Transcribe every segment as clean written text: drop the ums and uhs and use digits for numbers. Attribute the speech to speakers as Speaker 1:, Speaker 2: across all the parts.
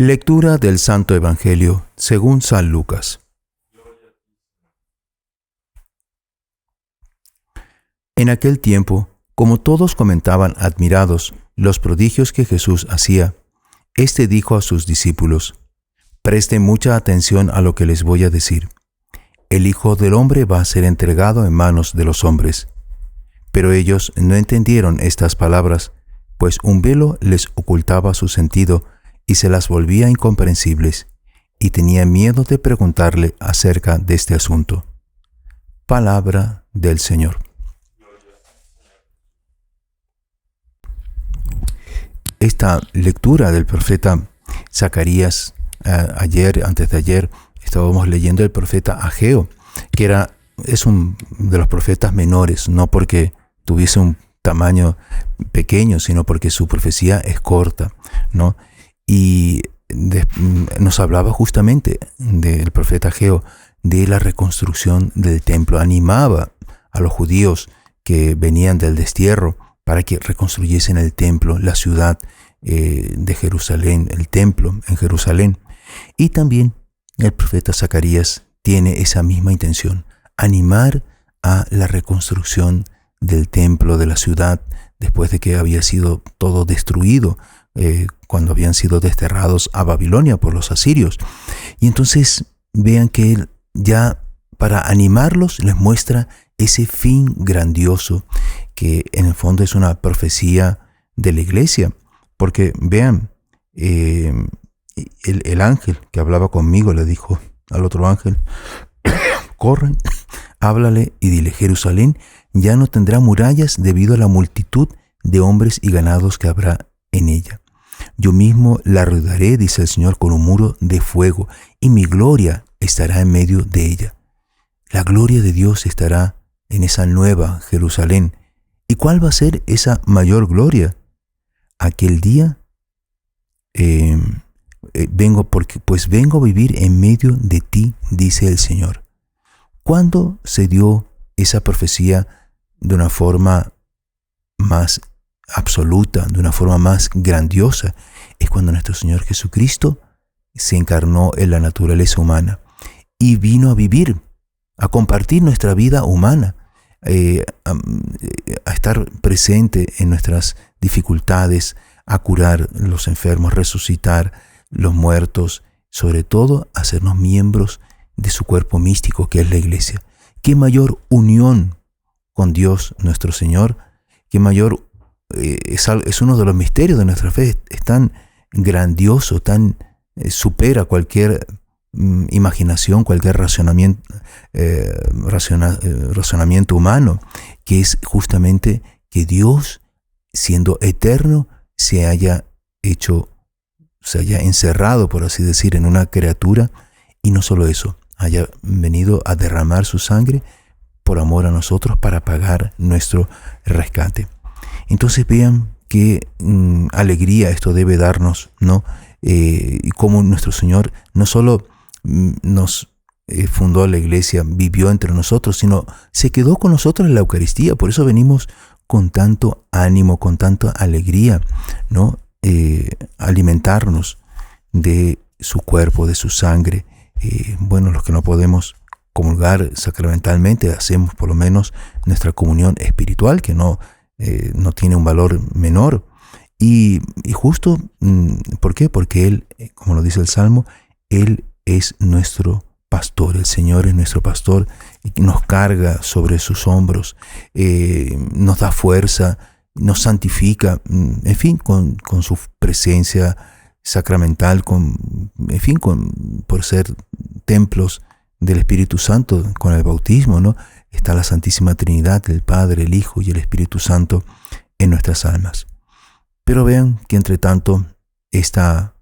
Speaker 1: Lectura del Santo Evangelio según San Lucas. En aquel tiempo, como todos comentaban admirados los prodigios que Jesús hacía, éste dijo a sus discípulos: «Presten mucha atención a lo que les voy a decir. El Hijo del Hombre va a ser entregado en manos de los hombres». Pero ellos no entendieron estas palabras, pues un velo les ocultaba su sentido y se las volvía incomprensibles, y tenían miedo de preguntarle acerca de este asunto. Palabra del Señor. Esta lectura del profeta Zacarías, antes de ayer, estábamos leyendo el profeta Ageo, que es un de los profetas menores, no porque tuviese un tamaño pequeño, sino porque su profecía es corta, ¿no? Y nos hablaba justamente del profeta Ageo de la reconstrucción del templo. Animaba a los judíos que venían del destierro para que reconstruyesen el templo, la ciudad de Jerusalén, el templo en Jerusalén. Y también el profeta Zacarías tiene esa misma intención: animar a la reconstrucción del templo, de la ciudad, después de que había sido todo destruido, cuando habían sido desterrados a Babilonia por los asirios. Y entonces vean que él, ya para animarlos, les muestra ese fin grandioso, que en el fondo es una profecía de la iglesia. Porque vean, el ángel que hablaba conmigo le dijo al otro ángel: «Corre, háblale y dile: Jerusalén ya no tendrá murallas debido a la multitud de hombres y ganados que habrá en ella. Yo mismo la rodearé, dice el Señor, con un muro de fuego, y mi gloria estará en medio de ella». La gloria de Dios estará en esa nueva Jerusalén. ¿Y cuál va a ser esa mayor gloria? Aquel día vengo a vivir en medio de ti, dice el Señor. ¿Cuándo se dio esa profecía de una forma más absoluta, de una forma más grandiosa? Es cuando nuestro Señor Jesucristo se encarnó en la naturaleza humana y vino a vivir, a compartir nuestra vida humana, a estar presente en nuestras dificultades, a curar los enfermos, resucitar los muertos, sobre todo hacernos miembros de su cuerpo místico, que es la iglesia. ¿Qué mayor unión con Dios nuestro Señor? ¿Qué mayor es uno de los misterios de nuestra fe? Es tan grandioso, supera cualquier imaginación, cualquier razonamiento humano, que es justamente que Dios, siendo eterno, se haya encerrado, por así decir, en una criatura, y no solo eso, haya venido a derramar su sangre por amor a nosotros para pagar nuestro rescate. Entonces vean qué alegría esto debe darnos, ¿no? Y cómo nuestro Señor no solo nos fundó la iglesia, vivió entre nosotros, sino se quedó con nosotros en la Eucaristía. Por eso venimos con tanto ánimo, con tanta alegría, ¿no? Alimentarnos de su cuerpo, de su sangre. Los que no podemos comulgar sacramentalmente, hacemos por lo menos nuestra comunión espiritual, que no tiene un valor menor. Y justo, ¿por qué? Porque Él, como lo dice el Salmo, Él es nuestro pastor. El Señor es nuestro pastor y nos carga sobre sus hombros, nos da fuerza, nos santifica, en fin, con su presencia sacramental, por ser templos del Espíritu Santo, con el bautismo, ¿no? Está la Santísima Trinidad, el Padre, el Hijo y el Espíritu Santo en nuestras almas. Pero vean que entre tanto esta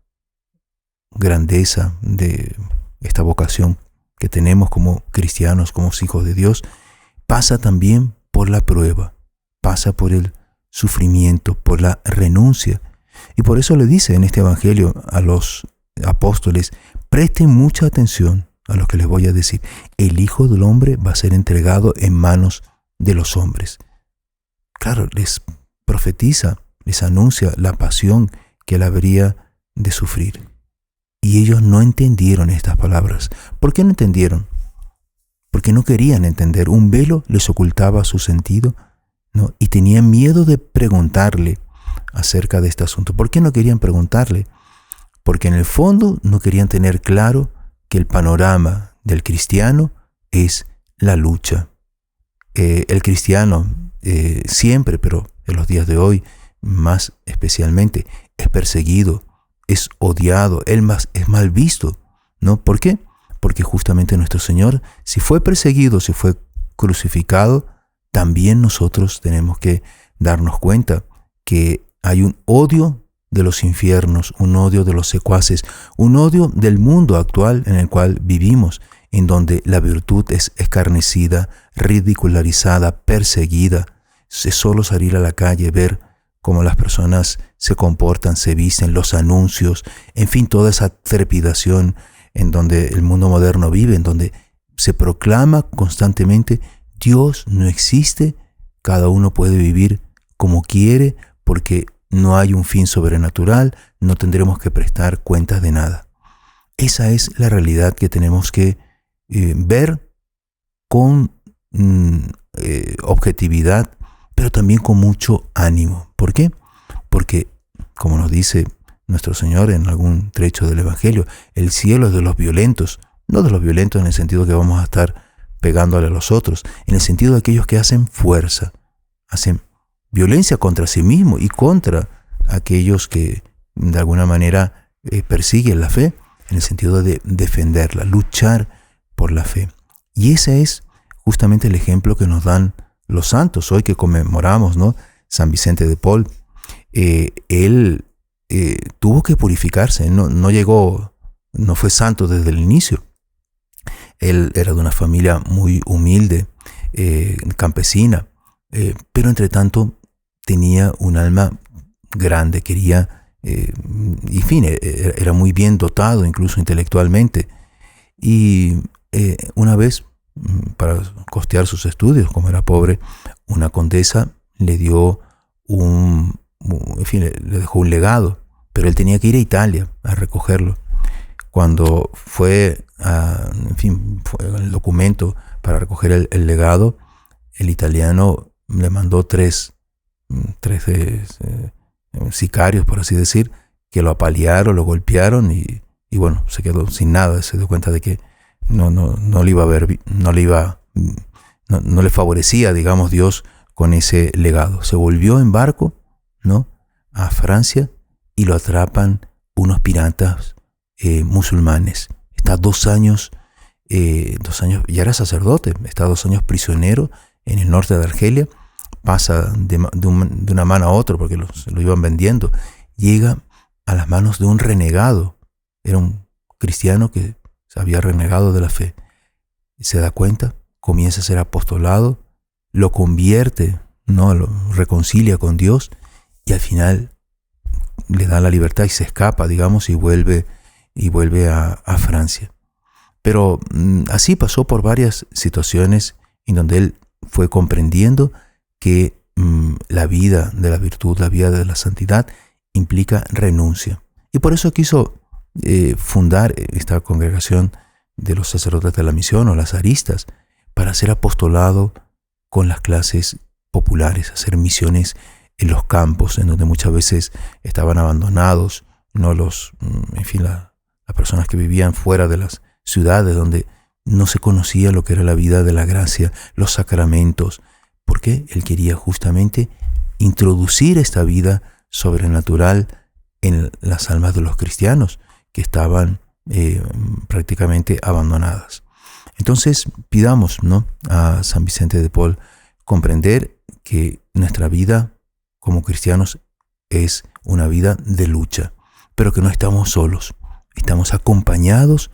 Speaker 1: grandeza de esta vocación que tenemos como cristianos, como hijos de Dios, pasa también por la prueba, pasa por el sufrimiento, por la renuncia. Y por eso le dice en este Evangelio a los apóstoles: presten mucha atención a lo que les voy a decir. El Hijo del Hombre va a ser entregado en manos de los hombres. Claro, les profetiza, les anuncia la pasión que él habría de sufrir. Y ellos no entendieron estas palabras. ¿Por qué no entendieron? Porque no querían entender. Un velo les ocultaba su sentido, ¿no? Y tenían miedo de preguntarle acerca de este asunto. ¿Por qué no querían preguntarle? Porque en el fondo no querían tener claro que el panorama del cristiano es la lucha. El cristiano siempre, pero en los días de hoy más especialmente, es perseguido, es odiado, es mal visto, ¿no? ¿Por qué? Porque justamente nuestro Señor, si fue perseguido, si fue crucificado, también nosotros tenemos que darnos cuenta que hay un odio de los infiernos, un odio de los secuaces, un odio del mundo actual en el cual vivimos, en donde la virtud es escarnecida, ridicularizada, perseguida. Es solo salir a la calle, ver cómo las personas se comportan, se visten, los anuncios, en fin, toda esa trepidación en donde el mundo moderno vive, en donde se proclama constantemente: Dios no existe, cada uno puede vivir como quiere, porque no hay un fin sobrenatural, no tendremos que prestar cuentas de nada. Esa es la realidad que tenemos que ver con objetividad, pero también con mucho ánimo. ¿Por qué? Porque, como nos dice nuestro Señor en algún trecho del Evangelio, el cielo es de los violentos, no de los violentos en el sentido que vamos a estar pegándole a los otros, en el sentido de aquellos que hacen fuerza, hacen violencia contra sí mismos y contra aquellos que de alguna manera persiguen la fe, en el sentido de defenderla, luchar por la fe. Y ese es justamente el ejemplo que nos dan los santos. Hoy que conmemoramos, ¿no?, San Vicente de Paul, él tuvo que purificarse, no fue santo desde el inicio. Él era de una familia muy humilde, campesina, pero entre tanto tenía un alma grande, quería, y en fin, era muy bien dotado, incluso intelectualmente. Y una vez, para costear sus estudios, como era pobre, una condesa le dio le dejó un legado, pero él tenía que ir a Italia a recogerlo. Cuando fue el documento para recoger el legado, el italiano le mandó tres sicarios, por así decir, que lo apalearon, lo golpearon y bueno, se quedó sin nada. Se dio cuenta de que no le iba a ver, no le favorecía, digamos, Dios con ese legado. Se volvió en barco, ¿no?, a Francia, y lo atrapan unos piratas musulmanes. Está 2 años, ya era sacerdote, está 2 años prisionero en el norte de Argelia, pasa de una mano a otra porque lo iban vendiendo, llega a las manos de un renegado. Era un cristiano que se había renegado de la fe. Se da cuenta, comienza a ser apostolado, lo convierte, ¿no?, lo reconcilia con Dios, y al final le da la libertad y se escapa, digamos, y vuelve a Francia. Pero así pasó por varias situaciones en donde él fue comprendiendo que la vida de la virtud, la vida de la santidad, implica renuncia. Y por eso quiso fundar esta congregación de los sacerdotes de la misión, o las aristas, para hacer apostolado con las clases populares, hacer misiones en los campos, en donde muchas veces estaban abandonados, ¿no?, las personas que vivían fuera de las ciudades, donde no se conocía lo que era la vida de la gracia, los sacramentos, porque él quería justamente introducir esta vida sobrenatural en las almas de los cristianos que estaban prácticamente abandonadas. Entonces pidamos, ¿no?, a San Vicente de Paul comprender que nuestra vida como cristianos es una vida de lucha, pero que no estamos solos, estamos acompañados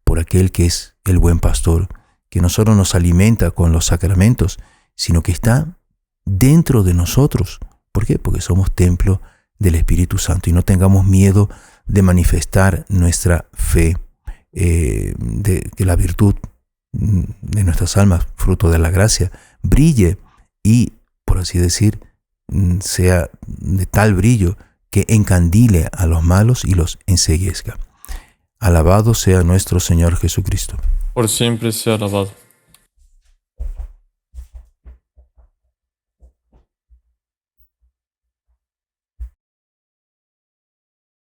Speaker 1: por aquel que es el buen pastor, que no solo nos alimenta con los sacramentos, sino que está dentro de nosotros. ¿Por qué? Porque somos templo del Espíritu Santo, y no tengamos miedo de manifestar nuestra fe, de que la virtud de nuestras almas, fruto de la gracia, brille y, por así decir, sea de tal brillo que encandile a los malos y los enceguezca. Alabado sea nuestro Señor Jesucristo.
Speaker 2: Por siempre sea alabado.